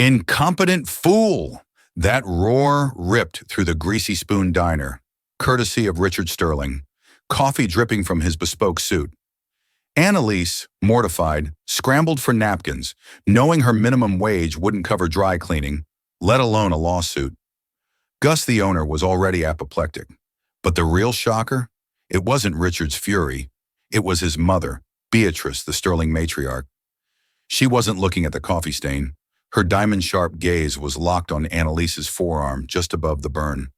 Incompetent fool! That roar ripped through the Greasy Spoon Diner, courtesy of Richard Sterling, coffee dripping from his bespoke suit. Annalise, mortified, scrambled for napkins, knowing her minimum wage wouldn't cover dry cleaning, let alone a lawsuit. Gus, the owner, was already apoplectic. But the real shocker? It wasn't Richard's fury. It was his mother, Beatrice, the Sterling matriarch. She wasn't looking at the coffee stain. Her diamond-sharp gaze was locked on Annalise's forearm just above the burn.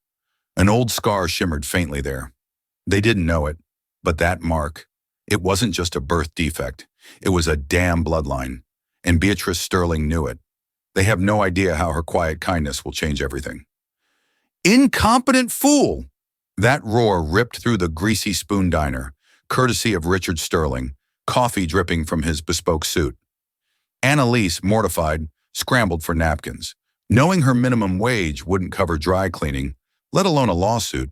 An old scar shimmered faintly there. They didn't know it, but that mark, it wasn't just a birth defect. It was a damn bloodline, and Beatrice Sterling knew it. They have no idea how her quiet kindness will change everything. Incompetent fool! That roar ripped through the Greasy Spoon Diner, courtesy of Richard Sterling, coffee dripping from his bespoke suit. Annalise, mortified, scrambled for napkins, knowing her minimum wage wouldn't cover dry cleaning, let alone a lawsuit.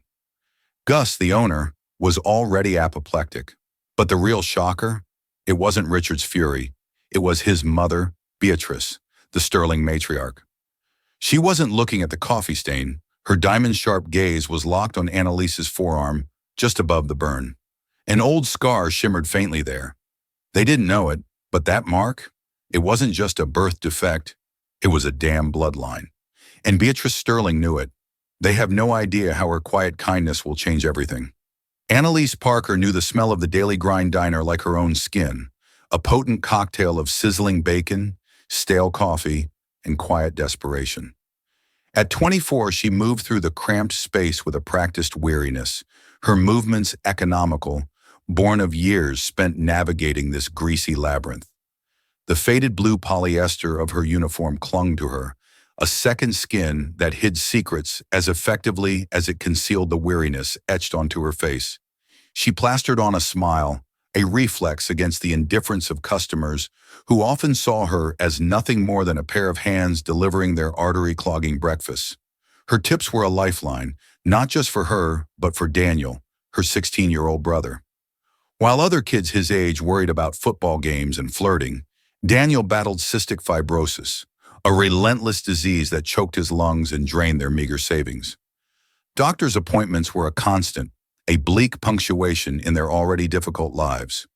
Gus, the owner, was already apoplectic. But the real shocker? It wasn't Richard's fury. It was his mother, Beatrice, the Sterling matriarch. She wasn't looking at the coffee stain. Her diamond-sharp gaze was locked on Annalise's forearm, just above the burn. An old scar shimmered faintly there. They didn't know it, but that mark? It wasn't just a birth defect. It was a damn bloodline. And Beatrice Sterling knew it. They have no idea how her quiet kindness will change everything. Annalise Parker knew the smell of the Daily Grind diner like her own skin, a potent cocktail of sizzling bacon, stale coffee, and quiet desperation. At 24, she moved through the cramped space with a practiced weariness, her movements economical, born of years spent navigating this greasy labyrinth. The faded blue polyester of her uniform clung to her, a second skin that hid secrets as effectively as it concealed the weariness etched onto her face. She plastered on a smile, a reflex against the indifference of customers who often saw her as nothing more than a pair of hands delivering their artery-clogging breakfasts. Her tips were a lifeline, not just for her, but for Daniel, her 16-year-old brother. While other kids his age worried about football games and flirting, Daniel battled cystic fibrosis, a relentless disease that choked his lungs and drained their meager savings. Doctors' appointments were a constant, a bleak punctuation in their already difficult lives.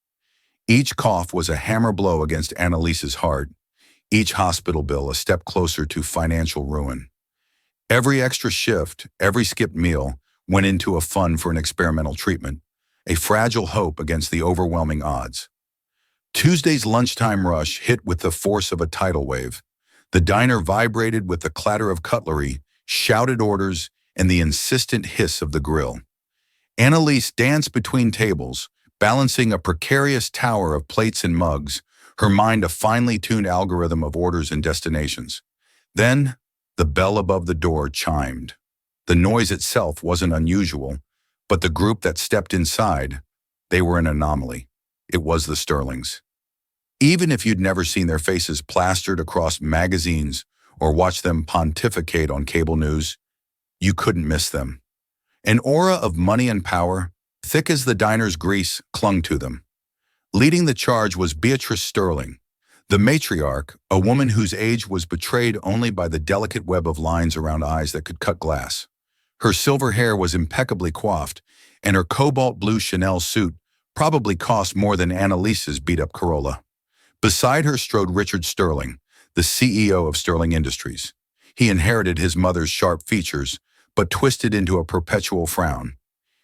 Each cough was a hammer blow against Annalise's heart, each hospital bill a step closer to financial ruin. Every extra shift, every skipped meal, went into a fund for an experimental treatment, a fragile hope against the overwhelming odds. Tuesday's lunchtime rush hit with the force of a tidal wave. The diner vibrated with the clatter of cutlery, shouted orders, and the insistent hiss of the grill. Annalise danced between tables, balancing a precarious tower of plates and mugs, her mind a finely tuned algorithm of orders and destinations. Then, the bell above the door chimed. The noise itself wasn't unusual, but the group that stepped inside, they were an anomaly. It was the Sterlings. Even if you'd never seen their faces plastered across magazines or watched them pontificate on cable news, you couldn't miss them. An aura of money and power, thick as the diner's grease, clung to them. Leading the charge was Beatrice Sterling, the matriarch, a woman whose age was betrayed only by the delicate web of lines around eyes that could cut glass. Her silver hair was impeccably coiffed, and her cobalt blue Chanel suit probably cost more than Annalise's beat-up Corolla. Beside her strode Richard Sterling, the CEO of Sterling Industries. He inherited his mother's sharp features, but twisted into a perpetual frown.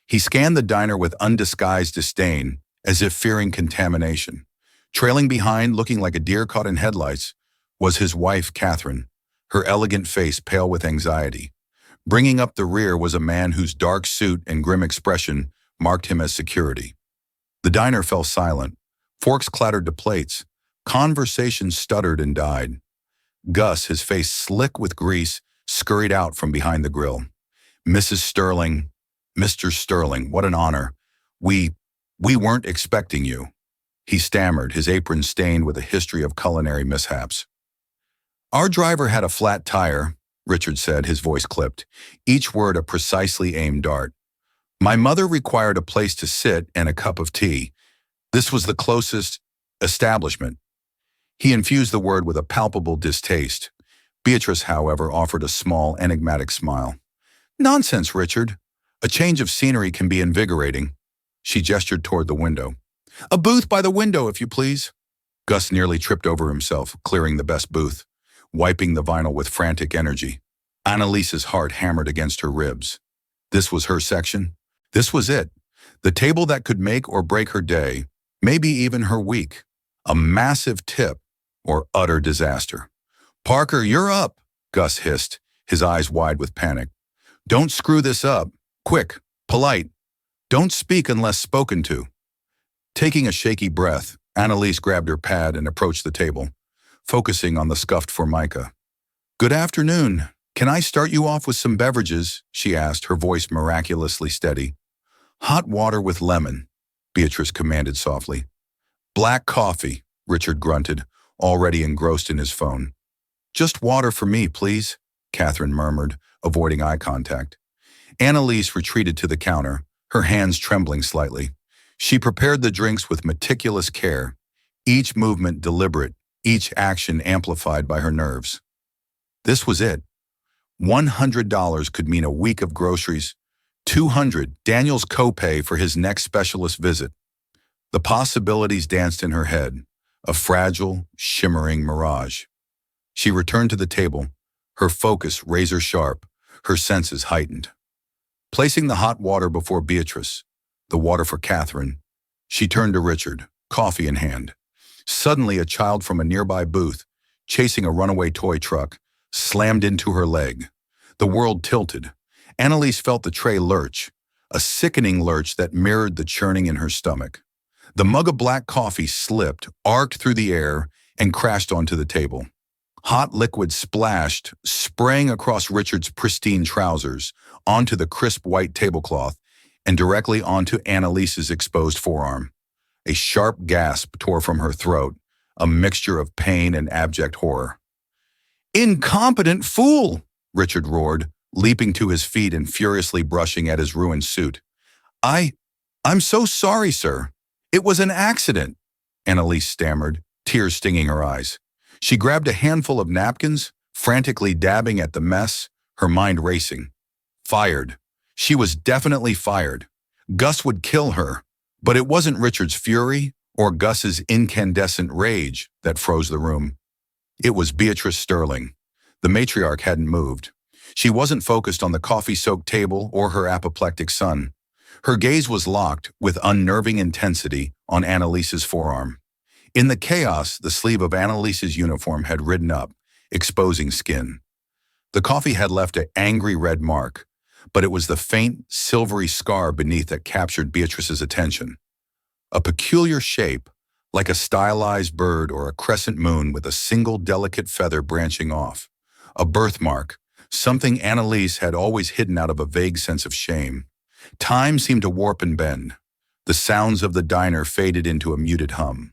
He scanned the diner with undisguised disdain, as if fearing contamination. Trailing behind, looking like a deer caught in headlights, was his wife, Catherine, her elegant face pale with anxiety. Bringing up the rear was a man whose dark suit and grim expression marked him as security. The diner fell silent. Forks clattered to plates. Conversation stuttered and died. Gus, his face slick with grease, scurried out from behind the grill. Mrs. Sterling, Mr. Sterling, what an honor. We weren't expecting you. He stammered, his apron stained with a history of culinary mishaps. Our driver had a flat tire, Richard said, his voice clipped, each word a precisely aimed dart. My mother required a place to sit and a cup of tea. This was the closest establishment. He infused the word with a palpable distaste. Beatrice, however, offered a small, enigmatic smile. Nonsense, Richard. A change of scenery can be invigorating. She gestured toward the window. A booth by the window, if you please. Gus nearly tripped over himself, clearing the best booth, wiping the vinyl with frantic energy. Annalise's heart hammered against her ribs. This was her section. This was it. The table that could make or break her day, maybe even her week. A massive tip or utter disaster. Parker, you're up, Gus hissed, his eyes wide with panic. Don't screw this up. Quick, polite. Don't speak unless spoken to. Taking a shaky breath, Annalise grabbed her pad and approached the table, focusing on the scuffed formica. Good afternoon. Can I start you off with some beverages? She asked, her voice miraculously steady. Hot water with lemon, Beatrice commanded softly. Black coffee, Richard grunted, already engrossed in his phone. Just water for me, please, Catherine murmured, avoiding eye contact. Annalise retreated to the counter, her hands trembling slightly. She prepared the drinks with meticulous care, each movement deliberate, each action amplified by her nerves. This was it. $100 could mean a week of groceries. $200, Daniel's copay for his next specialist visit. The possibilities danced in her head, a fragile, shimmering mirage. She returned to the table, her focus razor sharp, her senses heightened. Placing the hot water before Beatrice, the water for Catherine, she turned to Richard, coffee in hand. Suddenly, a child from a nearby booth, chasing a runaway toy truck, slammed into her leg. The world tilted. Annalise felt the tray lurch, a sickening lurch that mirrored the churning in her stomach. The mug of black coffee slipped, arced through the air, and crashed onto the table. Hot liquid splashed, spraying across Richard's pristine trousers, onto the crisp white tablecloth, and directly onto Annalise's exposed forearm. A sharp gasp tore from her throat, a mixture of pain and abject horror. Incompetent fool! Richard roared, leaping to his feet and furiously brushing at his ruined suit. I'm so sorry, sir. It was an accident, Annalise stammered, tears stinging her eyes. She grabbed a handful of napkins, frantically dabbing at the mess, her mind racing. Fired. She was definitely fired. Gus would kill her, but it wasn't Richard's fury or Gus's incandescent rage that froze the room. It was Beatrice Sterling. The matriarch hadn't moved. She wasn't focused on the coffee-soaked table or her apoplectic son. Her gaze was locked with unnerving intensity on Annalise's forearm. In the chaos, the sleeve of Annalise's uniform had ridden up, exposing skin. The coffee had left an angry red mark, but it was the faint, silvery scar beneath that captured Beatrice's attention. A peculiar shape, like a stylized bird or a crescent moon with a single delicate feather branching off. A birthmark, something Annalise had always hidden out of a vague sense of shame. Time seemed to warp and bend. The sounds of the diner faded into a muted hum.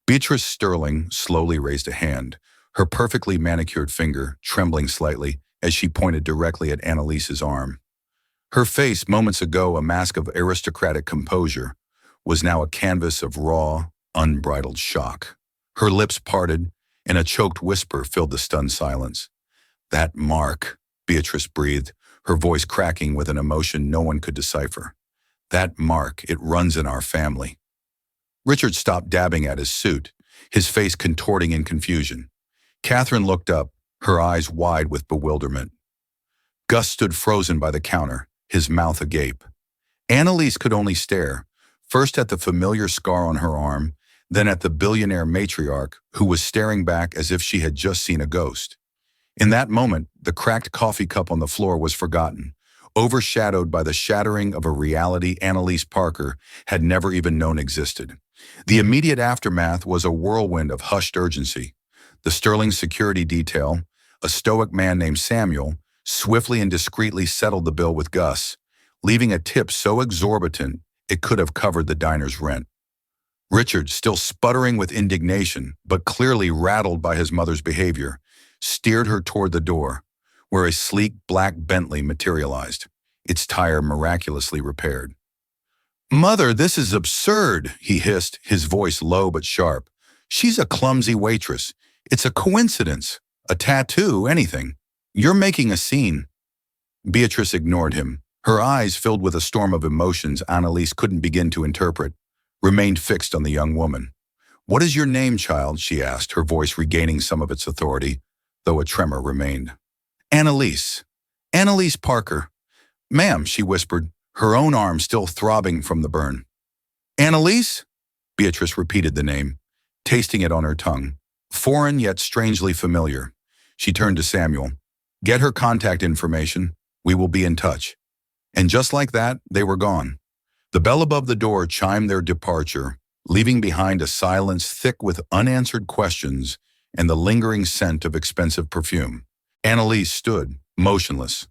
Beatrice Sterling slowly raised a hand, her perfectly manicured finger trembling slightly as she pointed directly at Annalise's arm. Her face, moments ago a mask of aristocratic composure, was now a canvas of raw, unbridled shock. Her lips parted, and a choked whisper filled the stunned silence. That mark, Beatrice breathed, her voice cracking with an emotion no one could decipher. That mark, it runs in our family. Richard stopped dabbing at his suit, his face contorting in confusion. Catherine looked up, her eyes wide with bewilderment. Gus stood frozen by the counter, his mouth agape. Annalise could only stare, first at the familiar scar on her arm, then at the billionaire matriarch who was staring back as if she had just seen a ghost. In that moment, the cracked coffee cup on the floor was forgotten, overshadowed by the shattering of a reality Annalise Parker had never even known existed. The immediate aftermath was a whirlwind of hushed urgency. The Sterling security detail, a stoic man named Samuel, swiftly and discreetly settled the bill with Gus, leaving a tip so exorbitant it could have covered the diner's rent. Richard, still sputtering with indignation, but clearly rattled by his mother's behavior, steered her toward the door, where a sleek black Bentley materialized, its tire miraculously repaired. "Mother, this is absurd," he hissed, his voice low but sharp. "She's a clumsy waitress. It's a coincidence, A tattoo, anything. You're making a scene. Beatrice ignored him. Her eyes, filled with a storm of emotions Annalise couldn't begin to interpret, remained fixed on the young woman. "What is your name, child?" she asked, her voice regaining some of its authority, though a tremor remained. "Annalise. Annalise Parker." "Ma'am," she whispered, her own arm still throbbing from the burn. "Annalise?" Beatrice repeated the name, tasting it on her tongue. Foreign yet strangely familiar. She turned to Samuel. "Get her contact information. We will be in touch." And just like that, they were gone. The bell above the door chimed their departure, leaving behind a silence thick with unanswered questions and the lingering scent of expensive perfume. Annalise stood, motionless,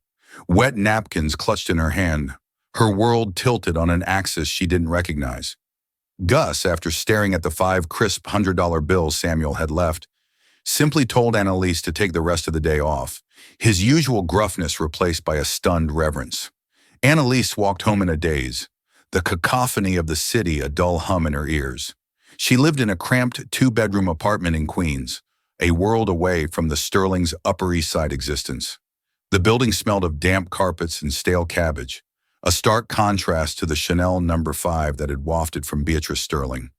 wet napkins clutched in her hand, her world tilted on an axis she didn't recognize. Gus, after staring at the 5 crisp $100 bills Samuel had left, simply told Annalise to take the rest of the day off, his usual gruffness replaced by a stunned reverence. Annalise walked home in a daze, the cacophony of the city a dull hum in her ears. She lived in a cramped 2-bedroom apartment in Queens, a world away from the Sterling's Upper East Side existence. The building smelled of damp carpets and stale cabbage, a stark contrast to the Chanel No. 5 that had wafted from Beatrice Sterling.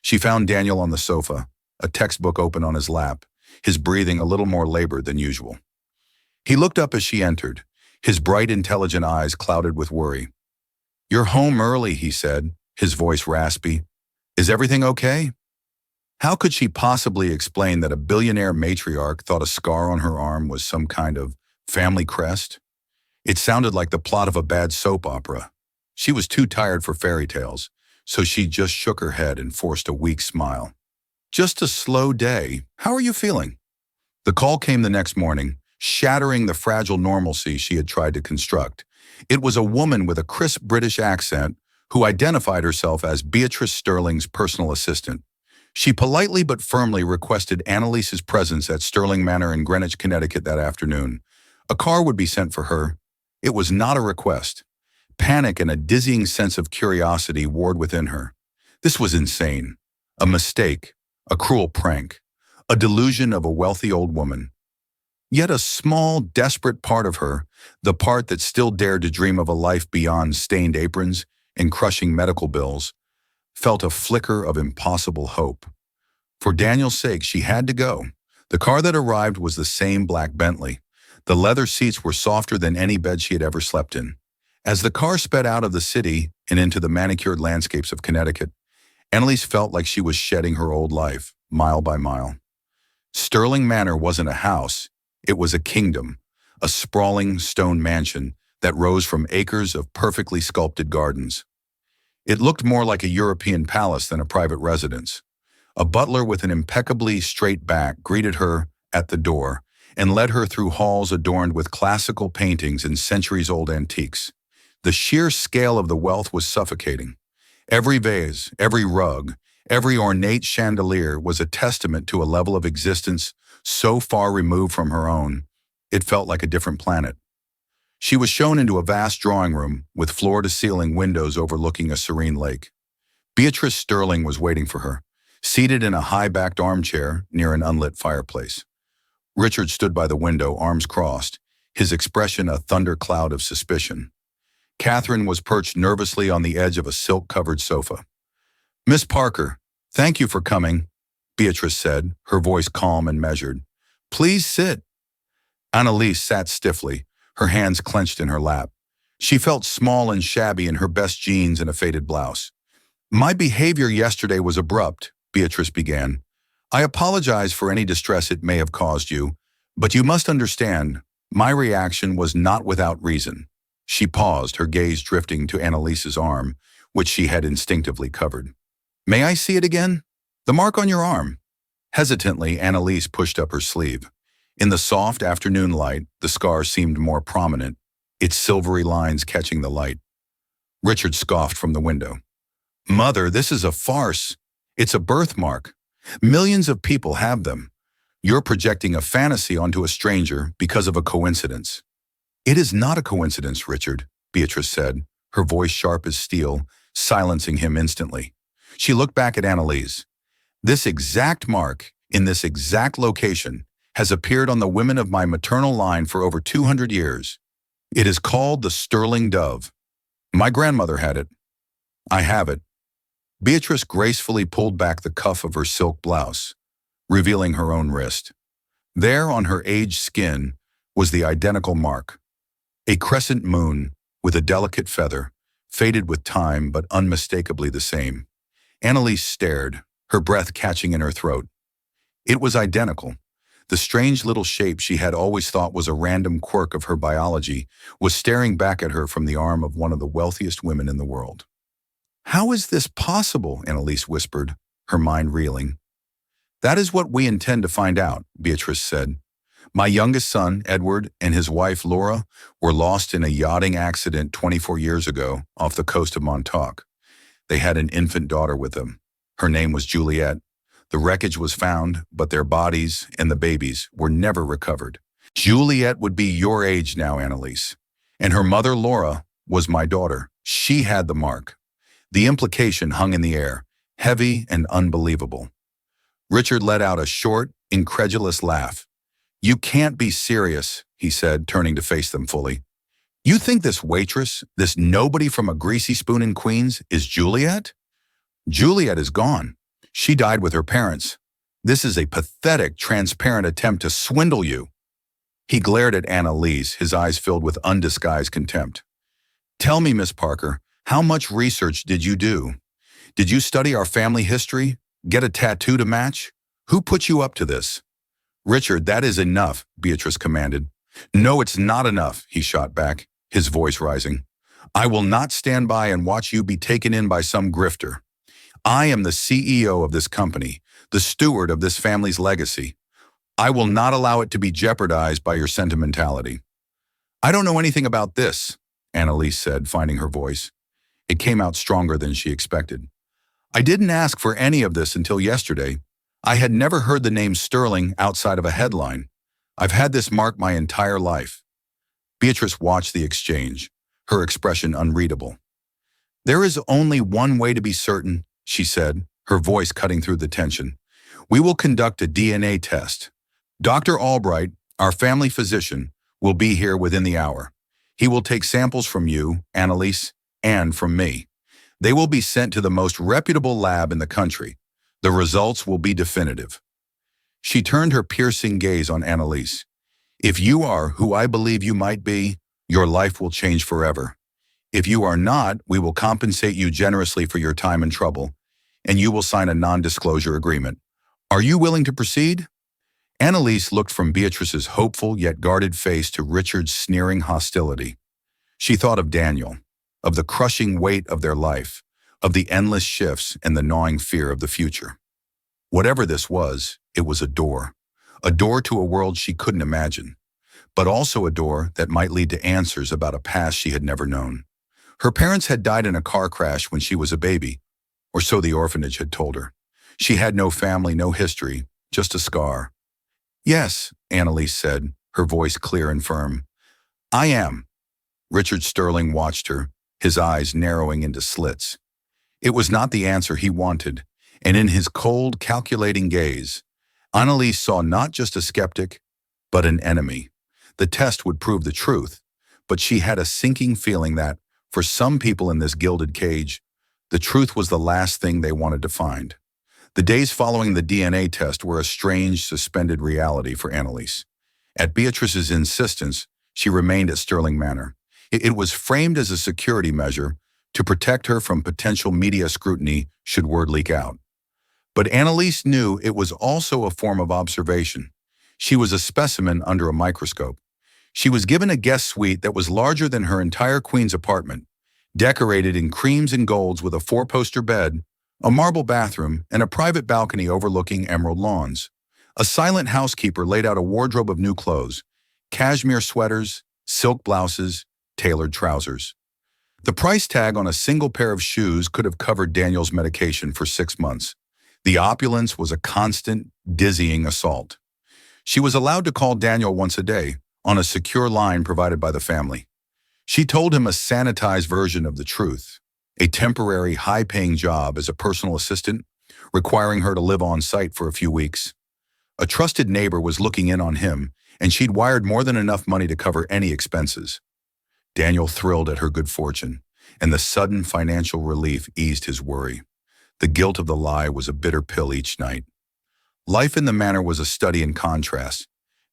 She found Daniel on the sofa, a textbook open on his lap, his breathing a little more labored than usual. He looked up as she entered, his bright, intelligent eyes clouded with worry. "You're home early," he said, his voice raspy. "Is everything okay?" How could she possibly explain that a billionaire matriarch thought a scar on her arm was some kind of family crest? It sounded like the plot of a bad soap opera. She was too tired for fairy tales, so she just shook her head and forced a weak smile. "Just a slow day. How are you feeling?" The call came the next morning, shattering the fragile normalcy she had tried to construct. It was a woman with a crisp British accent who identified herself as Beatrice Sterling's personal assistant. She politely but firmly requested Annalise's presence at Sterling Manor in Greenwich, Connecticut that afternoon. A car would be sent for her. It was not a request. Panic and a dizzying sense of curiosity warred within her. This was insane. A mistake. A cruel prank. A delusion of a wealthy old woman. Yet a small, desperate part of her, the part that still dared to dream of a life beyond stained aprons and crushing medical bills, felt a flicker of impossible hope. For Daniel's sake, she had to go. The car that arrived was the same black Bentley. The leather seats were softer than any bed she had ever slept in. As the car sped out of the city and into the manicured landscapes of Connecticut, Annalise felt like she was shedding her old life, mile by mile. Sterling Manor wasn't a house. It was a kingdom, a sprawling stone mansion that rose from acres of perfectly sculpted gardens. It looked more like a European palace than a private residence. A butler with an impeccably straight back greeted her at the door and led her through halls adorned with classical paintings and centuries-old antiques. The sheer scale of the wealth was suffocating. Every vase, every rug, every ornate chandelier was a testament to a level of existence so far removed from her own, it felt like a different planet. She was shown into a vast drawing room with floor-to-ceiling windows overlooking a serene lake. Beatrice Sterling was waiting for her, seated in a high-backed armchair near an unlit fireplace. Richard stood by the window, arms crossed, his expression a thundercloud of suspicion. Catherine was perched nervously on the edge of a silk-covered sofa. "Miss Parker, thank you for coming," Beatrice said, her voice calm and measured. "Please sit." Annalise sat stiffly, her hands clenched in her lap. She felt small and shabby in her best jeans and a faded blouse. "My behavior yesterday was abrupt," Beatrice began. "I apologize for any distress it may have caused you, but you must understand, my reaction was not without reason." She paused, her gaze drifting to Annalise's arm, which she had instinctively covered. "May I see it again? The mark on your arm." Hesitantly, Annalise pushed up her sleeve. In the soft afternoon light, the scar seemed more prominent, its silvery lines catching the light. Richard scoffed from the window. "Mother, this is a farce. It's a birthmark. Millions of people have them. You're projecting a fantasy onto a stranger because of a coincidence." "It is not a coincidence, Richard," Beatrice said, her voice sharp as steel, silencing him instantly. She looked back at Annalise. "This exact mark, in this exact location, has appeared on the women of my maternal line for over 200 years. It is called the sterling dove. My grandmother had it. I have it." Beatrice gracefully pulled back the cuff of her silk blouse, revealing her own wrist. There on her aged skin was the identical mark, a crescent moon with a delicate feather, faded with time but unmistakably the same. Annalise stared, her breath catching in her throat. It was identical. The strange little shape she had always thought was a random quirk of her biology was staring back at her from the arm of one of the wealthiest women in the world. "How is this possible?" Annalise whispered, her mind reeling. "That is what we intend to find out," Beatrice said. "My youngest son, Edward, and his wife, Laura, were lost in a yachting accident 24 years ago off the coast of Montauk. They had an infant daughter with them. Her name was Juliet. The wreckage was found, but their bodies and the babies were never recovered. Juliet would be your age now, Annalise. And her mother, Laura, was my daughter. She had the mark." The implication hung in the air, heavy and unbelievable. Richard let out a short, incredulous laugh. "You can't be serious," he said, turning to face them fully. "You think this waitress, this nobody from a greasy spoon in Queens, is Juliet? Juliet is gone. She died with her parents. This is a pathetic, transparent attempt to swindle you." He glared at Annalise, his eyes filled with undisguised contempt. "Tell me, Miss Parker, how much research did you do? Did you study our family history? Get a tattoo to match? Who put you up to this?" "Richard, that is enough," Beatrice commanded. "No, it's not enough," he shot back, his voice rising. "I will not stand by and watch you be taken in by some grifter. I am the CEO of this company, the steward of this family's legacy. I will not allow it to be jeopardized by your sentimentality." "I don't know anything about this," Annalise said, finding her voice. It came out stronger than she expected. "I didn't ask for any of this until yesterday. I had never heard the name Sterling outside of a headline. I've had this mark my entire life." Beatrice watched the exchange, her expression unreadable. "There is only one way to be certain," she said, her voice cutting through the tension. "We will conduct a DNA test. Dr. Albright, our family physician, will be here within the hour. He will take samples from you, Annalise, and from me. They will be sent to the most reputable lab in the country. The results will be definitive." She turned her piercing gaze on Annalise. "If you are who I believe you might be, your life will change forever. If you are not, we will compensate you generously for your time and trouble, and you will sign a non-disclosure agreement. Are you willing to proceed?" Annalise looked from Beatrice's hopeful yet guarded face to Richard's sneering hostility. She thought of Daniel, of the crushing weight of their life, of the endless shifts and the gnawing fear of the future. Whatever this was, it was a door to a world she couldn't imagine, but also a door that might lead to answers about a past she had never known. Her parents had died in a car crash when she was a baby, or so the orphanage had told her. She had no family, no history, just a scar. "Yes," Annalise said, her voice clear and firm. "I am." Richard Sterling watched her, his eyes narrowing into slits. It was not the answer he wanted, and in his cold, calculating gaze, Annalise saw not just a skeptic, but an enemy. The test would prove the truth, but she had a sinking feeling that, for some people in this gilded cage, the truth was the last thing they wanted to find. The days following the DNA test were a strange, suspended reality for Annalise. At Beatrice's insistence, she remained at Sterling Manor. It was framed as a security measure to protect her from potential media scrutiny should word leak out. But Annalise knew it was also a form of observation. She was a specimen under a microscope. She was given a guest suite that was larger than her entire Queen's apartment, decorated in creams and golds with a four-poster bed, a marble bathroom, and a private balcony overlooking emerald lawns. A silent housekeeper laid out a wardrobe of new clothes, cashmere sweaters, silk blouses, tailored trousers. The price tag on a single pair of shoes could have covered Daniel's medication for 6 months. The opulence was a constant, dizzying assault. She was allowed to call Daniel once a day, on a secure line provided by the family. She told him a sanitized version of the truth, a temporary, high-paying job as a personal assistant, requiring her to live on site for a few weeks. A trusted neighbor was looking in on him, and she'd wired more than enough money to cover any expenses. Daniel thrilled at her good fortune, and the sudden financial relief eased his worry. The guilt of the lie was a bitter pill each night. Life in the manor was a study in contrast.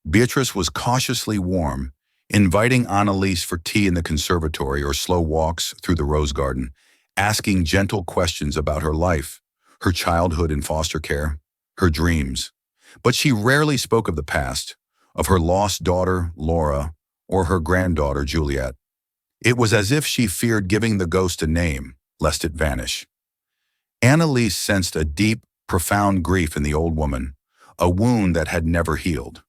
Beatrice was cautiously warm, inviting Annalise for tea in the conservatory or slow walks through the rose garden, asking gentle questions about her life, her childhood in foster care, her dreams. But she rarely spoke of the past, of her lost daughter, Laura, or her granddaughter, Juliet. It was as if she feared giving the ghost a name, lest it vanish. Annalise sensed a deep, profound grief in the old woman, a wound that had never healed.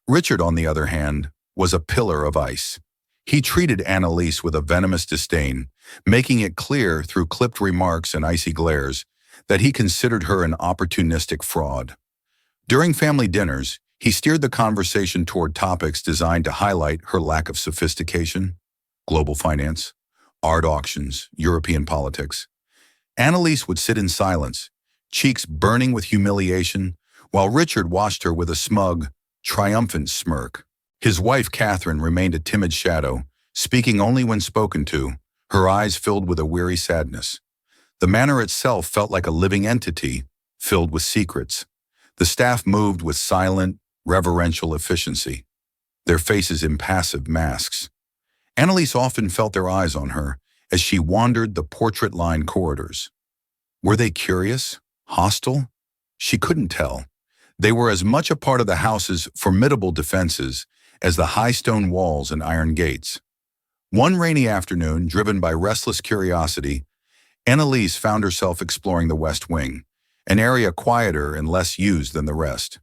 Richard, on the other hand, was a pillar of ice. He treated Annalise with a venomous disdain, making it clear through clipped remarks and icy glares that he considered her an opportunistic fraud. During family dinners, he steered the conversation toward topics designed to highlight her lack of sophistication: global finance, art auctions, European politics. Annalise would sit in silence, cheeks burning with humiliation, while Richard watched her with a smug, triumphant smirk. His wife, Catherine, remained a timid shadow, speaking only when spoken to, her eyes filled with a weary sadness. The manor itself felt like a living entity, filled with secrets. The staff moved with silent, reverential efficiency, their faces impassive masks. Annalise often felt their eyes on her as she wandered the portrait-lined corridors. Were they curious? Hostile? She couldn't tell. They were as much a part of the house's formidable defenses as the high stone walls and iron gates. One rainy afternoon, driven by restless curiosity, Annalise found herself exploring the West Wing, an area quieter and less used than the rest.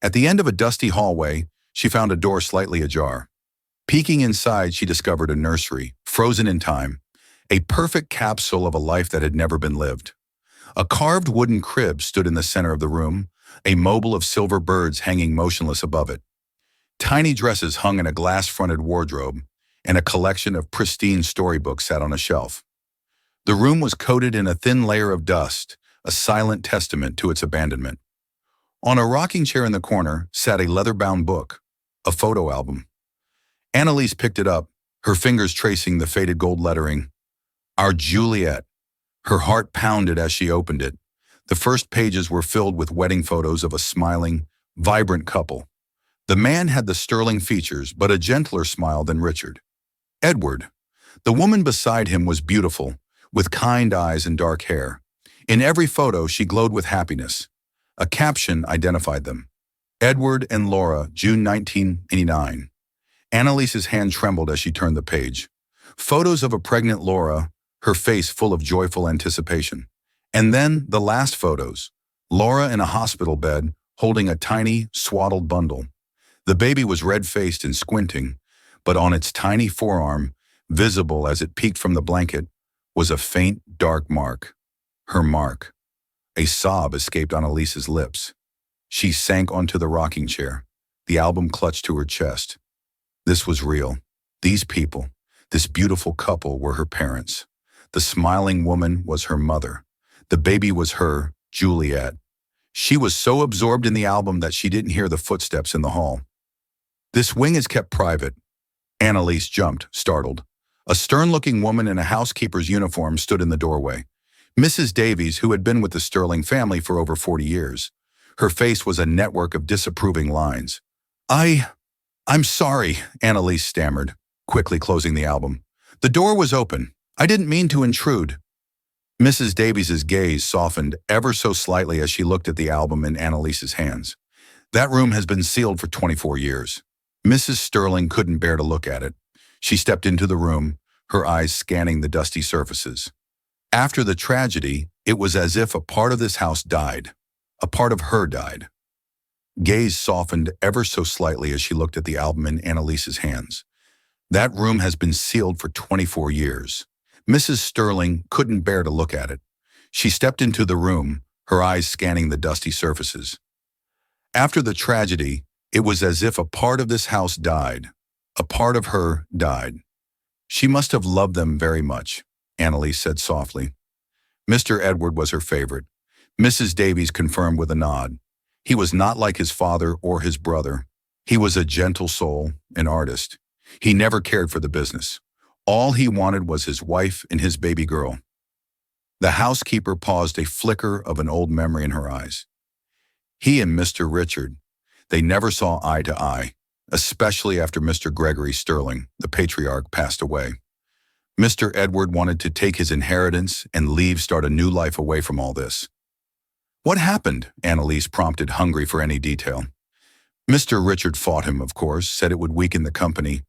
At the end of a dusty hallway, she found a door slightly ajar. Peeking inside, she discovered a nursery, frozen in time, a perfect capsule of a life that had never been lived. A carved wooden crib stood in the center of the room, a mobile of silver birds hanging motionless above it. Tiny dresses hung in a glass-fronted wardrobe, and a collection of pristine storybooks sat on a shelf. The room was coated in a thin layer of dust, a silent testament to its abandonment. On a rocking chair in the corner sat a leather-bound book, a photo album. Annalise picked it up, her fingers tracing the faded gold lettering. Our Juliet. Her heart pounded as she opened it. The first pages were filled with wedding photos of a smiling, vibrant couple. The man had the sterling features, but a gentler smile than Richard. Edward. The woman beside him was beautiful, with kind eyes and dark hair. In every photo, she glowed with happiness. A caption identified them. Edward and Laura, June 1989. Annalise's hand trembled as she turned the page. Photos of a pregnant Laura, her face full of joyful anticipation. And then the last photos. Laura in a hospital bed, holding a tiny, swaddled bundle. The baby was red-faced and squinting, but on its tiny forearm, visible as it peeked from the blanket, was a faint, dark mark. Her mark. A sob escaped Annalise's lips. She sank onto the rocking chair, the album clutched to her chest. This was real. These people, this beautiful couple, were her parents. The smiling woman was her mother. The baby was her, Juliet. She was so absorbed in the album that she didn't hear the footsteps in the hall. This wing is kept private. Annalise jumped, startled. A stern-looking woman in a housekeeper's uniform stood in the doorway. Mrs. Davies, who had been with the Sterling family for over 40 years. Her face was a network of disapproving lines. I'm sorry, Annalise stammered, quickly closing the album. The door was open. I didn't mean to intrude. Mrs. Davies's gaze softened ever so slightly as she looked at the album in Annalise's hands. That room has been sealed for 24 years. Mrs. Sterling couldn't bear to look at it. She stepped into the room, her eyes scanning the dusty surfaces. After the tragedy, it was as if a part of this house died. A part of her died. Gaze softened ever so slightly as she looked at the album in Annalise's hands. That room has been sealed for 24 years. Mrs. Sterling couldn't bear to look at it. She stepped into the room, her eyes scanning the dusty surfaces. After the tragedy, it was as if a part of this house died. A part of her died. She must have loved them very much, Annalise said softly. Mr. Edward was her favorite. Mrs. Davies confirmed with a nod. He was not like his father or his brother. He was a gentle soul, an artist. He never cared for the business. All he wanted was his wife and his baby girl. The housekeeper paused, a flicker of an old memory in her eyes. He and Mr. Richard, they never saw eye to eye, especially after Mr. Gregory Sterling, the patriarch, passed away. Mr. Edward wanted to take his inheritance and leave, start a new life away from all this. What happened? Annalise prompted, hungry for any detail. Mr. Richard fought him, of course, said it would weaken the company,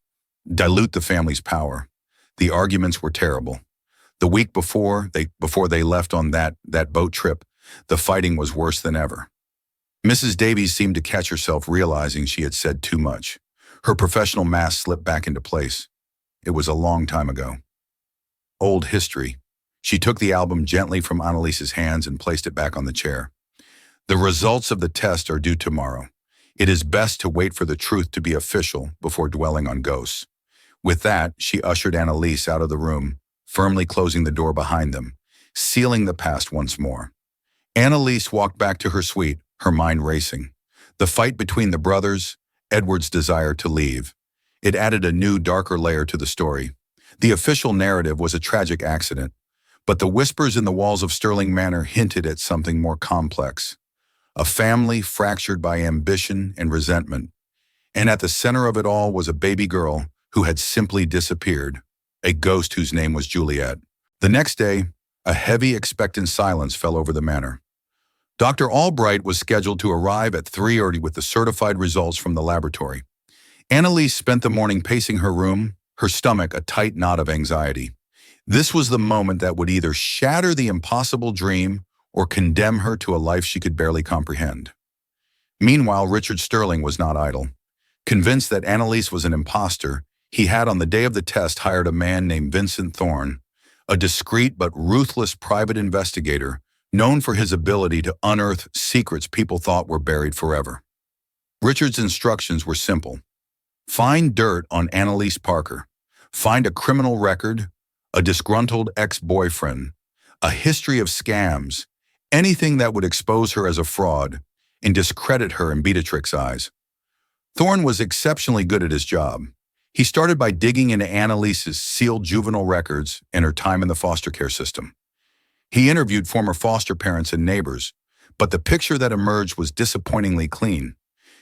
dilute the family's power. The arguments were terrible. The week before they left on that boat trip, the fighting was worse than ever. Mrs. Davies seemed to catch herself, realizing she had said too much. Her professional mask slipped back into place. It was a long time ago. Old history. She took the album gently from Annalise's hands and placed it back on the chair. The results of the test are due tomorrow. It is best to wait for the truth to be official before dwelling on ghosts. With that, she ushered Annalise out of the room, firmly closing the door behind them, sealing the past once more. Annalise walked back to her suite, her mind racing. The fight between the brothers, Edward's desire to leave. It added a new, darker layer to the story. The official narrative was a tragic accident, but the whispers in the walls of Sterling Manor hinted at something more complex. A family fractured by ambition and resentment. And at the center of it all was a baby girl who had simply disappeared, a ghost whose name was Juliet. The next day, a heavy, expectant silence fell over the manor. Dr. Albright was scheduled to arrive at 3:30 with the certified results from the laboratory. Annalise spent the morning pacing her room, her stomach a tight knot of anxiety. This was the moment that would either shatter the impossible dream or condemn her to a life she could barely comprehend. Meanwhile, Richard Sterling was not idle. Convinced that Annalise was an imposter, he had on the day of the test hired a man named Vincent Thorne, a discreet but ruthless private investigator known for his ability to unearth secrets people thought were buried forever. Richard's instructions were simple. Find dirt on Annalise Parker. Find a criminal record, a disgruntled ex-boyfriend, a history of scams, anything that would expose her as a fraud and discredit her in Beatrix's eyes. Thorne was exceptionally good at his job. He started by digging into Annalise's sealed juvenile records and her time in the foster care system. He interviewed former foster parents and neighbors, but the picture that emerged was disappointingly clean.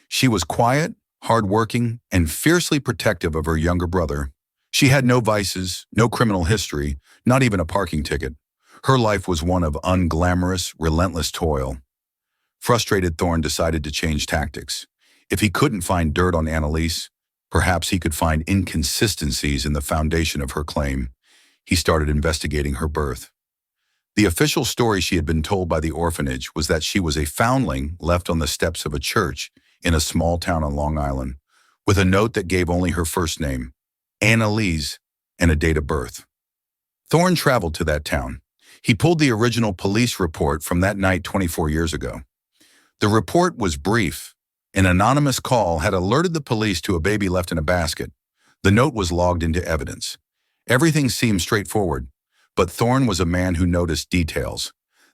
She was quiet, hardworking, and fiercely protective of her younger brother. She had no vices, no criminal history, not even a parking ticket. Her life was one of unglamorous, relentless toil. Frustrated, Thorne decided to change tactics. If he couldn't find dirt on Annalise, perhaps he could find inconsistencies in the foundation of her claim. He started investigating her birth. The official story she had been told by the orphanage was that she was a foundling left on the steps of a church in a small town on Long Island, with a note that gave only her first name, Annalise, and a date of birth. Thorne traveled to that town. He pulled the original police report from that night 24 years ago. The report was brief. An anonymous call had alerted the police to a baby left in a basket. The note was logged into evidence. Everything seemed straightforward, but Thorne was a man who noticed details.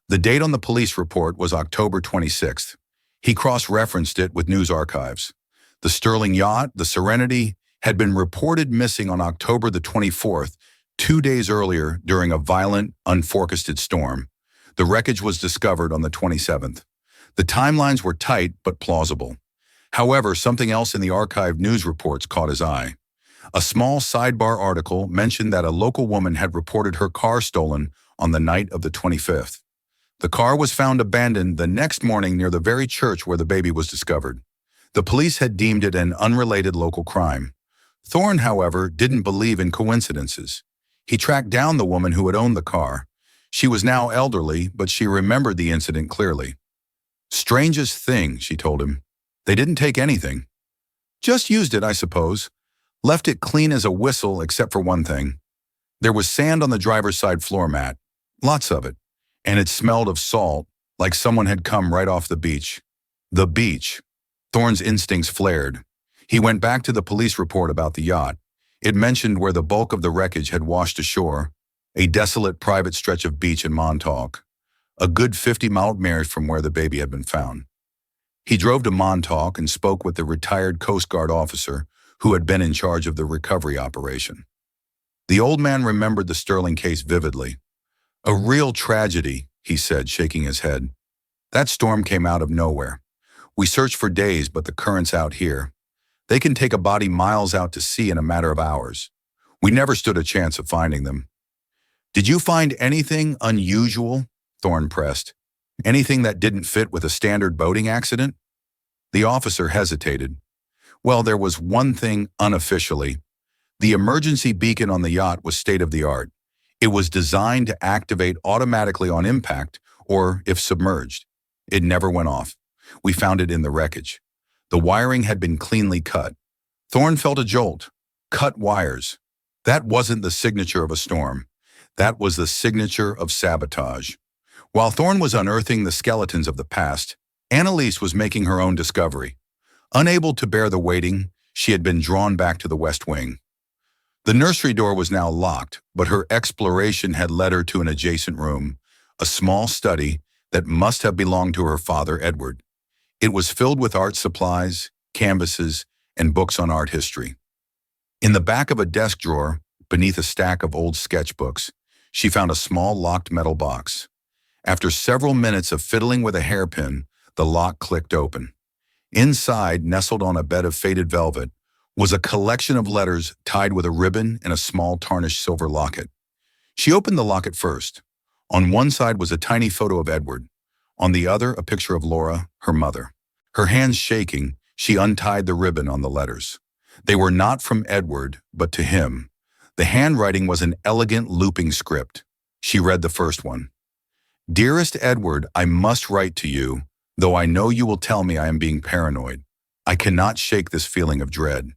The date on the police report was October 26th. He cross-referenced it with news archives. The Sterling yacht, the Serenity, had been reported missing on October the 24th, 2 days earlier during a violent, unforecasted storm. The wreckage was discovered on the 27th. The timelines were tight but plausible. However, something else in the archived news reports caught his eye. A small sidebar article mentioned that a local woman had reported her car stolen on the night of the 25th. The car was found abandoned the next morning near the very church where the baby was discovered. The police had deemed it an unrelated local crime. Thorne, however, didn't believe in coincidences. He tracked down the woman who had owned the car. She was now elderly, but she remembered the incident clearly. "Strangest thing," she told him. "They didn't take anything. Just used it, I suppose. Left it clean as a whistle except for one thing. There was sand on the driver's side floor mat, lots of it, and it smelled of salt, like someone had come right off the beach." The beach. Thorne's instincts flared. He went back to the police report about the yacht. It mentioned where the bulk of the wreckage had washed ashore, a desolate private stretch of beach in Montauk, a good 50-mile march from where the baby had been found. He drove to Montauk and spoke with the retired Coast Guard officer who had been in charge of the recovery operation. The old man remembered the Sterling case vividly. "A real tragedy," he said, shaking his head. "That storm came out of nowhere. We searched for days, but the currents out here, they can take a body miles out to sea in a matter of hours. We never stood a chance of finding them." "Did you find anything unusual?" Thorne pressed. "Anything that didn't fit with a standard boating accident?" The officer hesitated. "Well, there was one thing unofficially. The emergency beacon on the yacht was state-of-the-art. It was designed to activate automatically on impact or if submerged. It never went off. We found it in the wreckage. The wiring had been cleanly cut." Thorne felt a jolt. Cut wires. That wasn't the signature of a storm. That was the signature of sabotage. While Thorne was unearthing the skeletons of the past, Annalise was making her own discovery. Unable to bear the waiting, she had been drawn back to the West Wing. The nursery door was now locked, but her exploration had led her to an adjacent room, a small study that must have belonged to her father, Edward. It was filled with art supplies, canvases, and books on art history. In the back of a desk drawer, beneath a stack of old sketchbooks, she found a small locked metal box. After several minutes of fiddling with a hairpin, the lock clicked open. Inside, nestled on a bed of faded velvet, was a collection of letters tied with a ribbon and a small tarnished silver locket. She opened the locket first. On one side was a tiny photo of Edward. On the other, a picture of Laura, her mother. Her hands shaking, she untied the ribbon on the letters. They were not from Edward, but to him. The handwriting was an elegant looping script. She read the first one. "Dearest Edward, I must write to you, though I know you will tell me I am being paranoid. I cannot shake this feeling of dread.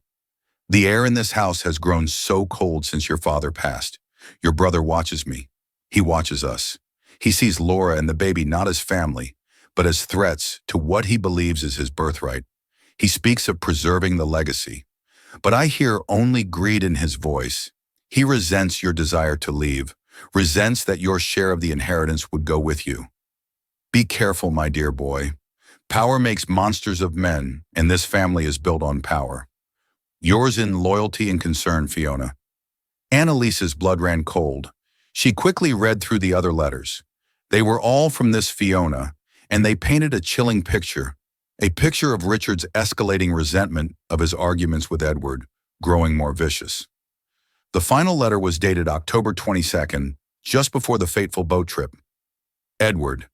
The air in this house has grown so cold since your father passed. Your brother watches me. He watches us. He sees Laura and the baby not as family, but as threats to what he believes is his birthright. He speaks of preserving the legacy. But I hear only greed in his voice. He resents your desire to leave, resents that your share of the inheritance would go with you. Be careful, my dear boy. Power makes monsters of men, and this family is built on power. Yours in loyalty and concern, Fiona." Annalise's blood ran cold. She quickly read through the other letters. They were all from this Fiona, and they painted a chilling picture. A picture of Richard's escalating resentment of his arguments with Edward, growing more vicious. The final letter was dated October 22nd, just before the fateful boat trip. "Edward,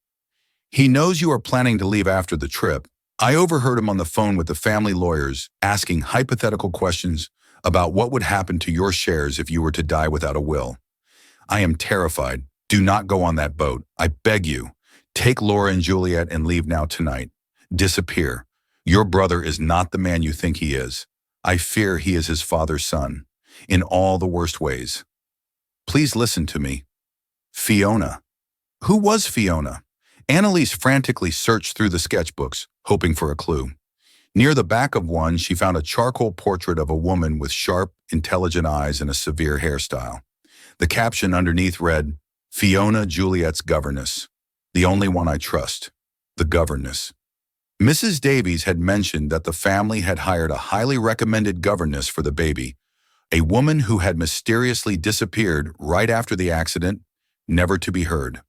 he knows you are planning to leave after the trip. I overheard him on the phone with the family lawyers asking hypothetical questions about what would happen to your shares if you were to die without a will. I am terrified. Do not go on that boat. I beg you. Take Laura and Juliet and leave now tonight. Disappear. Your brother is not the man you think he is. I fear he is his father's son, in all the worst ways. Please listen to me. Fiona." Who was Fiona? Annalise frantically searched through the sketchbooks, hoping for a clue. Near the back of one, she found a charcoal portrait of a woman with sharp, intelligent eyes and a severe hairstyle. The caption underneath read, "Fiona, Juliet's governess. The only one I trust. The governess." Mrs. Davies had mentioned that the family had hired a highly recommended governess for the baby, a woman who had mysteriously disappeared right after the accident, never to be heard.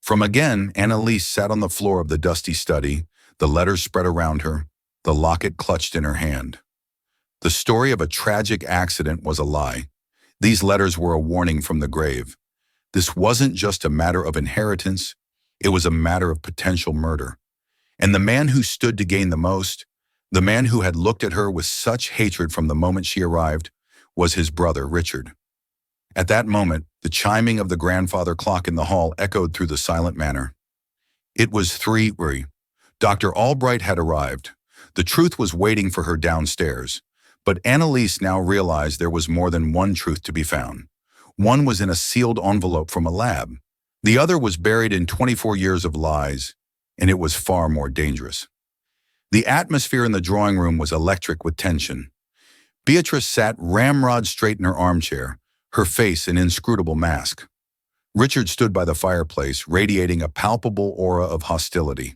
From again, Annalise sat on the floor of the dusty study, the letters spread around her, the locket clutched in her hand. The story of a tragic accident was a lie. These letters were a warning from the grave. This wasn't just a matter of inheritance, it was a matter of potential murder. And the man who stood to gain the most, the man who had looked at her with such hatred from the moment she arrived, was his brother, Richard. At that moment, the chiming of the grandfather clock in the hall echoed through the silent manor. It was 3:00. Dr. Albright had arrived. The truth was waiting for her downstairs. But Annalise now realized there was more than one truth to be found. One was in a sealed envelope from a lab. The other was buried in 24 years of lies, and it was far more dangerous. The atmosphere in the drawing room was electric with tension. Beatrice sat ramrod straight in her armchair, her face an inscrutable mask. Richard stood by the fireplace, radiating a palpable aura of hostility.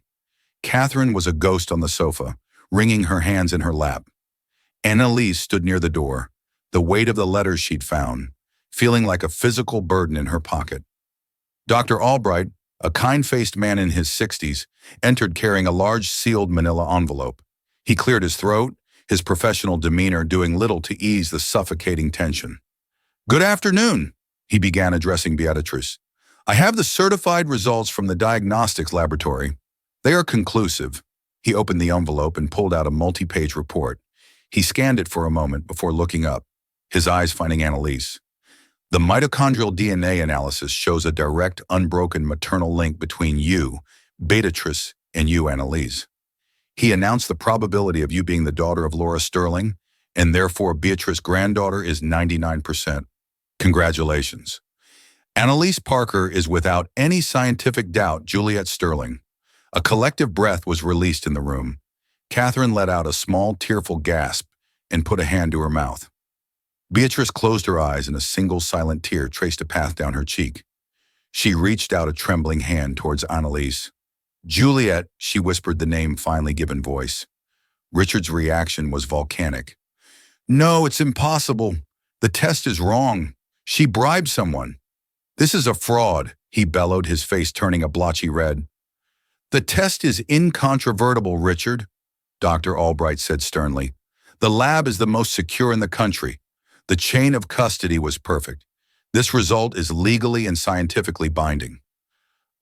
Catherine was a ghost on the sofa, wringing her hands in her lap. Annalise stood near the door, the weight of the letters she'd found, feeling like a physical burden in her pocket. Dr. Albright, a kind-faced man in his 60s, entered carrying a large sealed manila envelope. He cleared his throat, his professional demeanor doing little to ease the suffocating tension. "Good afternoon," he began, addressing Beatrice. "I have the certified results from the diagnostics laboratory. They are conclusive." He opened the envelope and pulled out a multi-page report. He scanned it for a moment before looking up, his eyes finding Annalise. "The mitochondrial DNA analysis shows a direct, unbroken maternal link between you, Beatrice, and you, Annalise. He announced the probability of you being the daughter of Laura Sterling, and therefore Beatrice's granddaughter is 99%. Congratulations. Annalise Parker is without any scientific doubt Juliet Sterling." A collective breath was released in the room. Catherine let out a small, tearful gasp and put a hand to her mouth. Beatrice closed her eyes and a single silent tear traced a path down her cheek. She reached out a trembling hand towards Annalise. "Juliet," she whispered the name finally given voice. Richard's reaction was volcanic. "No, it's impossible. The test is wrong. She bribed someone." "This is a fraud," he bellowed, his face turning a blotchy red. "The test is incontrovertible, Richard," Dr. Albright said sternly. "The lab is the most secure in the country. The chain of custody was perfect. This result is legally and scientifically binding."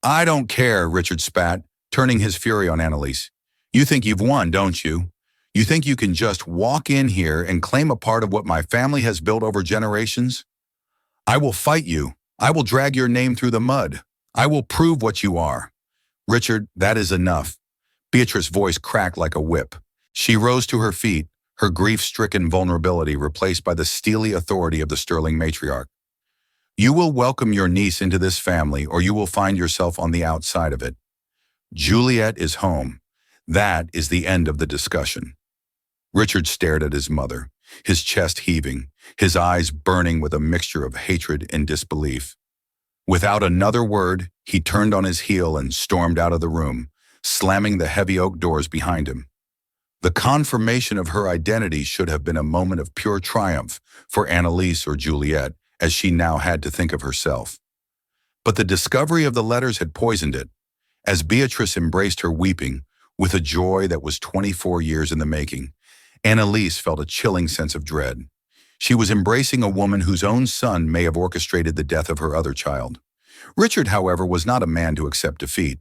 "I don't care," Richard spat, turning his fury on Annalise. "You think you've won, don't you? You think you can just walk in here and claim a part of what my family has built over generations? I will fight you. I will drag your name through the mud. I will prove what you are." "Richard, that is enough." Beatrice's voice cracked like a whip. She rose to her feet, her grief-stricken vulnerability replaced by the steely authority of the Sterling matriarch. "You will welcome your niece into this family, or you will find yourself on the outside of it. Juliet is home. That is the end of the discussion." Richard stared at his mother, his chest heaving, his eyes burning with a mixture of hatred and disbelief. Without another word, he turned on his heel and stormed out of the room, slamming the heavy oak doors behind him. The confirmation of her identity should have been a moment of pure triumph for Annalise or Juliet, as she now had to think of herself. But the discovery of the letters had poisoned it. As Beatrice embraced her weeping, with a joy that was 24 years in the making, Annalise felt a chilling sense of dread. She was embracing a woman whose own son may have orchestrated the death of her other child. Richard, however, was not a man to accept defeat.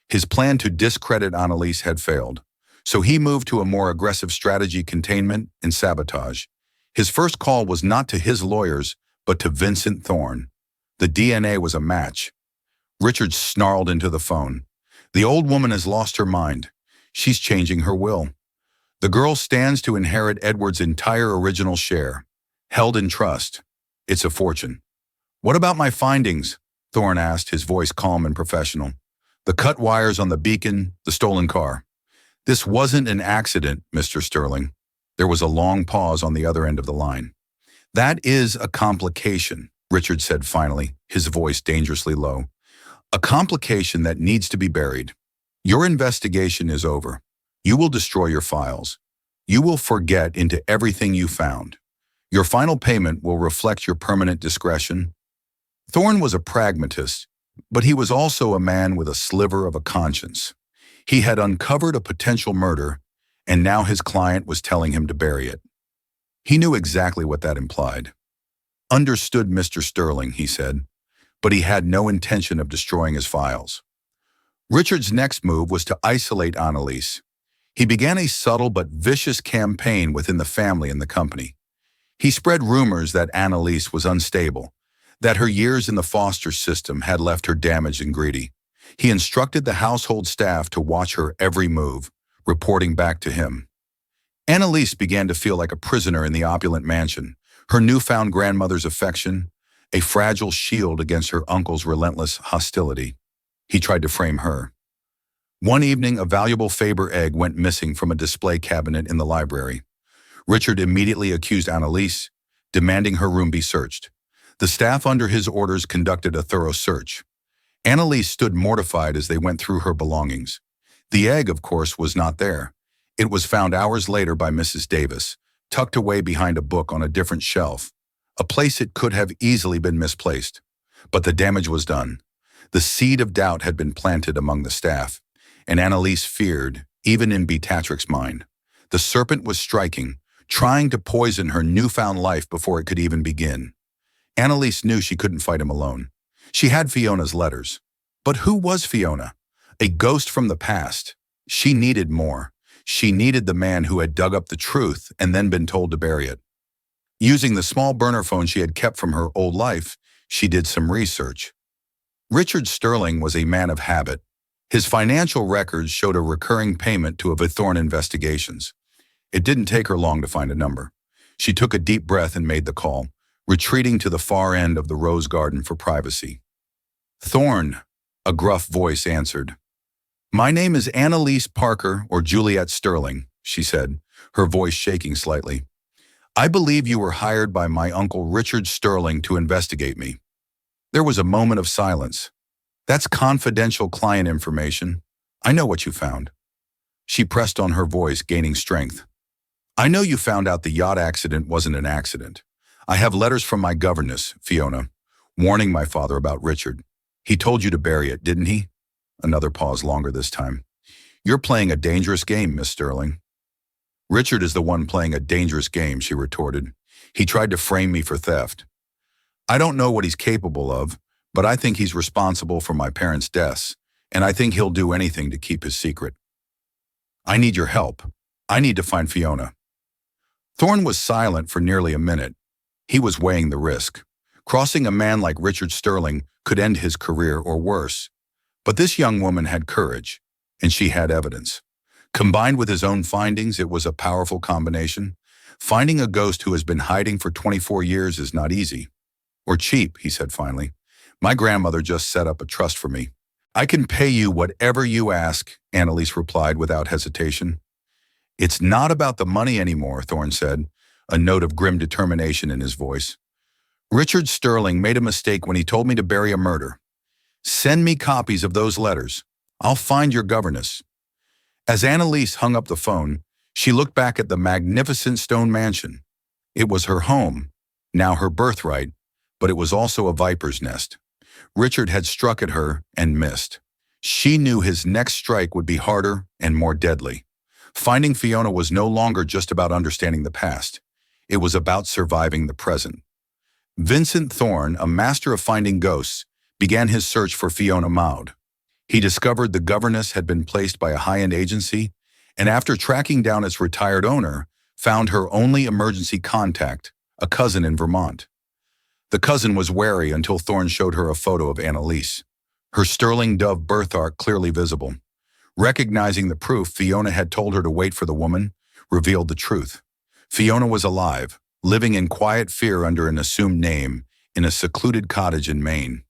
His plan to discredit Annalise had failed, so he moved to a more aggressive strategy: containment and sabotage. His first call was not to his lawyers, but to Vincent Thorne. The DNA was a match. Richard snarled into the phone. "The old woman has lost her mind. She's changing her will. The girl stands to inherit Edward's entire original share. Held in trust. It's a fortune." "What about my findings?" Thorne asked, his voice calm and professional. "The cut wires on the beacon, the stolen car." "This wasn't an accident, Mr. Sterling." There was a long pause on the other end of the line. "That is a complication," Richard said finally, his voice dangerously low. "A complication that needs to be buried. Your investigation is over. You will destroy your files. You will forget into everything you found. Your final payment will reflect your permanent discretion." Thorne was a pragmatist, but he was also a man with a sliver of a conscience. He had uncovered a potential murder, and now his client was telling him to bury it. He knew exactly what that implied. "Understood, Mr. Sterling," he said, but he had no intention of destroying his files. Richard's next move was to isolate Annalise. He began a subtle but vicious campaign within the family and the company. He spread rumors that Annalise was unstable, that her years in the foster system had left her damaged and greedy. He instructed the household staff to watch her every move, reporting back to him. Annalise began to feel like a prisoner in the opulent mansion, her newfound grandmother's affection, a fragile shield against her uncle's relentless hostility. He tried to frame her. One evening, a valuable Faber egg went missing from a display cabinet in the library. Richard immediately accused Annalise, demanding her room be searched. The staff under his orders conducted a thorough search. Annalise stood mortified as they went through her belongings. The egg, of course, was not there. It was found hours later by Mrs. Davis, tucked away behind a book on a different shelf, a place it could have easily been misplaced. But the damage was done. The seed of doubt had been planted among the staff, and Annalise feared, even in Beatrix's mind. The serpent was striking, trying to poison her newfound life before it could even begin. Annalise knew she couldn't fight him alone. She had Fiona's letters. But who was Fiona? A ghost from the past. She needed more. She needed the man who had dug up the truth and then been told to bury it. Using the small burner phone she had kept from her old life, she did some research. Richard Sterling was a man of habit. His financial records showed a recurring payment to Thorne Investigations. It didn't take her long to find a number. She took a deep breath and made the call, retreating to the far end of the rose garden for privacy. "Thorne," a gruff voice answered. "My name is Annalise Parker or Juliet Sterling," she said, her voice shaking slightly. "I believe you were hired by my uncle Richard Sterling to investigate me." There was a moment of silence. "That's confidential client information. I know what you found." She pressed on her voice, gaining strength. "I know you found out the yacht accident wasn't an accident. I have letters from my governess, Fiona, warning my father about Richard. He told you to bury it, didn't he?" Another pause, longer this time. "You're playing a dangerous game, Miss Sterling." "Richard is the one playing a dangerous game," she retorted. "He tried to frame me for theft. I don't know what he's capable of, but I think he's responsible for my parents' deaths, and I think he'll do anything to keep his secret. I need your help. I need to find Fiona." Thorne was silent for nearly a minute. He was weighing the risk. Crossing a man like Richard Sterling could end his career or worse. But this young woman had courage, and she had evidence. Combined with his own findings, it was a powerful combination. Finding a ghost who has been hiding for 24 years is not easy. "Or cheap," he said finally. "My grandmother just set up a trust for me." "I can pay you whatever you ask," Annalise replied without hesitation. "It's not about the money anymore," Thorne said, a note of grim determination in his voice. "Richard Sterling made a mistake when he told me to bury a murder. Send me copies of those letters. I'll find your governess." As Annalise hung up the phone, she looked back at the magnificent stone mansion. It was her home, now her birthright, but it was also a viper's nest. Richard had struck at her and missed. She knew his next strike would be harder and more deadly. Finding Fiona was no longer just about understanding the past. It was about surviving the present. Vincent Thorne, a master of finding ghosts, began his search for Fiona Maud. He discovered the governess had been placed by a high-end agency, and after tracking down its retired owner, found her only emergency contact, a cousin in Vermont. The cousin was wary until Thorne showed her a photo of Annalise, her sterling dove birthmark clearly visible. Recognizing the proof, Fiona had told her to wait for the woman, revealed the truth. Fiona was alive, living in quiet fear under an assumed name, in a secluded cottage in Maine.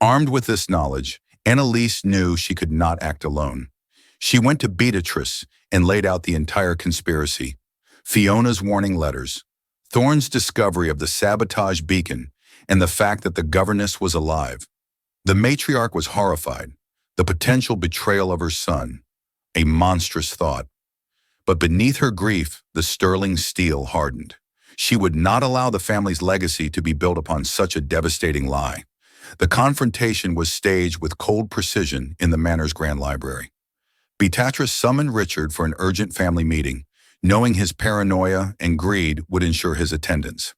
Armed with this knowledge, Annalise knew she could not act alone. She went to Beatrix and laid out the entire conspiracy. Fiona's warning letters, Thorne's discovery of the sabotage beacon, and the fact that the governess was alive. The matriarch was horrified. The potential betrayal of her son, a monstrous thought. But beneath her grief, the sterling steel hardened. She would not allow the family's legacy to be built upon such a devastating lie. The confrontation was staged with cold precision in the manor's grand library. Beatrix summoned Richard for an urgent family meeting, knowing his paranoia and greed would ensure his attendance.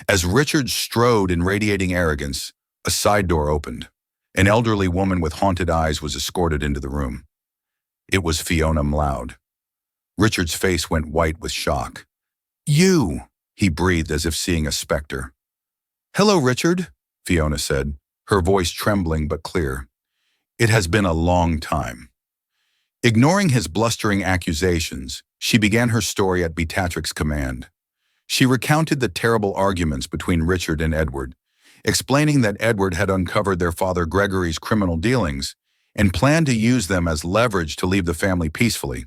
As Richard strode in radiating arrogance, a side door opened. An elderly woman with haunted eyes was escorted into the room. It was Fiona Maud. Richard's face went white with shock. "You," he breathed as if seeing a specter. "Hello, Richard," Fiona said, her voice trembling but clear. "It has been a long time." Ignoring his blustering accusations, she began her story at Beatrix's command. She recounted the terrible arguments between Richard and Edward, explaining that Edward had uncovered their father Gregory's criminal dealings and planned to use them as leverage to leave the family peacefully.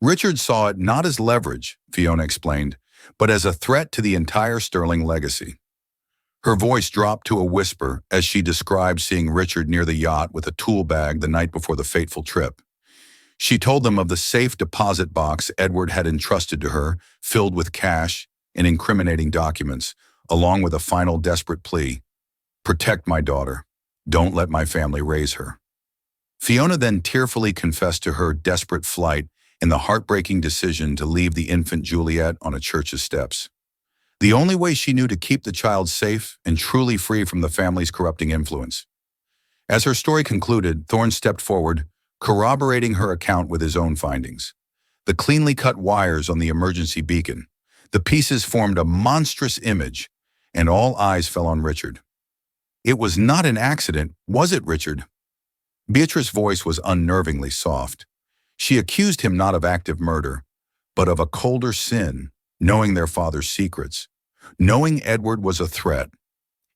Richard saw it not as leverage, Fiona explained, but as a threat to the entire Sterling legacy. Her voice dropped to a whisper as she described seeing Richard near the yacht with a tool bag the night before the fateful trip. She told them of the safe deposit box Edward had entrusted to her, filled with cash and incriminating documents, along with a final desperate plea: "Protect my daughter. Don't let my family raise her." Fiona then tearfully confessed to her desperate flight and the heartbreaking decision to leave the infant Juliet on a church's steps. The only way she knew to keep the child safe and truly free from the family's corrupting influence. As her story concluded, Thorne stepped forward, corroborating her account with his own findings. The cleanly cut wires on the emergency beacon. The pieces formed a monstrous image, and all eyes fell on Richard. "It was not an accident, was it, Richard?" Beatrice's voice was unnervingly soft. She accused him not of active murder, but of a colder sin, knowing their father's secrets, knowing Edward was a threat,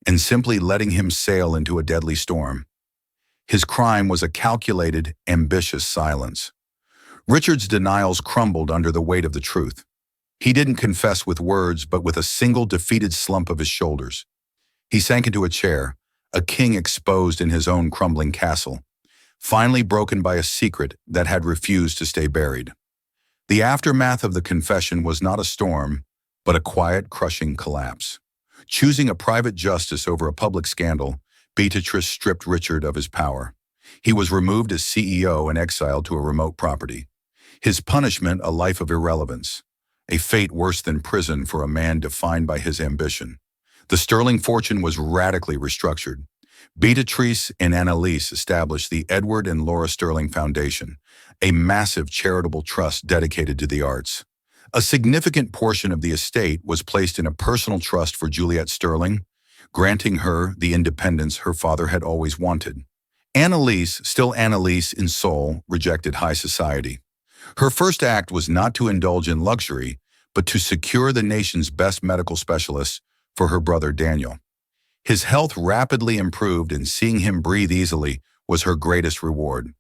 and simply letting him sail into a deadly storm. His crime was a calculated, ambitious silence. Richard's denials crumbled under the weight of the truth. He didn't confess with words, but with a single defeated slump of his shoulders. He sank into a chair, a king exposed in his own crumbling castle, finally broken by a secret that had refused to stay buried. The aftermath of the confession was not a storm, but a quiet, crushing collapse. Choosing a private justice over a public scandal, Beatrice stripped Richard of his power. He was removed as CEO and exiled to a remote property. His punishment, a life of irrelevance, a fate worse than prison for a man defined by his ambition. The Sterling fortune was radically restructured. Beatrice and Annalise established the Edward and Laura Sterling Foundation, a massive charitable trust dedicated to the arts. A significant portion of the estate was placed in a personal trust for Juliet Sterling, granting her the independence her father had always wanted. Annalise, still Annalise in soul, rejected high society. Her first act was not to indulge in luxury, but to secure the nation's best medical specialists for her brother Daniel. His health rapidly improved, and seeing him breathe easily was her greatest reward.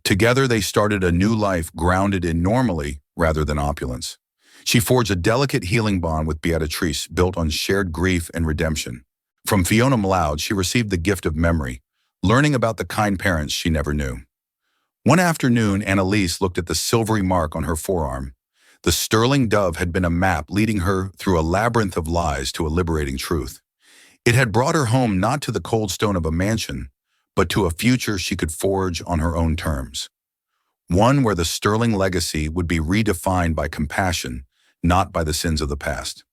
Together they started a new life grounded in normalcy rather than opulence. She forged a delicate healing bond with Beatrice built on shared grief and redemption. From Fiona Maloud, she received the gift of memory, learning about the kind parents she never knew. One afternoon, Annalise looked at the silvery mark on her forearm. The sterling dove had been a map leading her through a labyrinth of lies to a liberating truth. It had brought her home not to the cold stone of a mansion, but to a future she could forge on her own terms. One where the sterling legacy would be redefined by compassion, not by the sins of the past.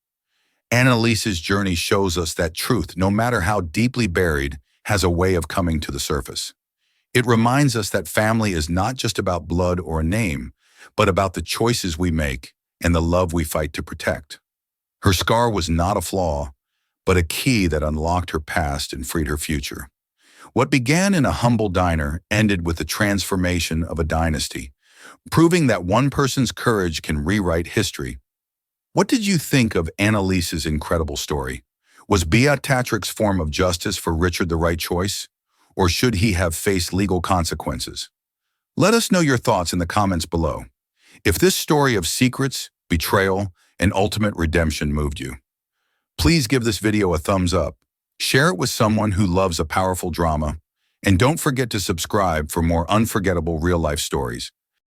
Annalise's journey shows us that truth, no matter how deeply buried, has a way of coming to the surface. It reminds us that family is not just about blood or a name, but about the choices we make and the love we fight to protect. Her scar was not a flaw, but a key that unlocked her past and freed her future. What began in a humble diner ended with the transformation of a dynasty, proving that one person's courage can rewrite history. What did you think of Annalise's incredible story? Was Beatrix's form of justice for Richard the right choice? Or should he have faced legal consequences? Let us know your thoughts in the comments below. If this story of secrets, betrayal, and ultimate redemption moved you, please give this video a thumbs up, share it with someone who loves a powerful drama, and don't forget to subscribe for more unforgettable real-life stories.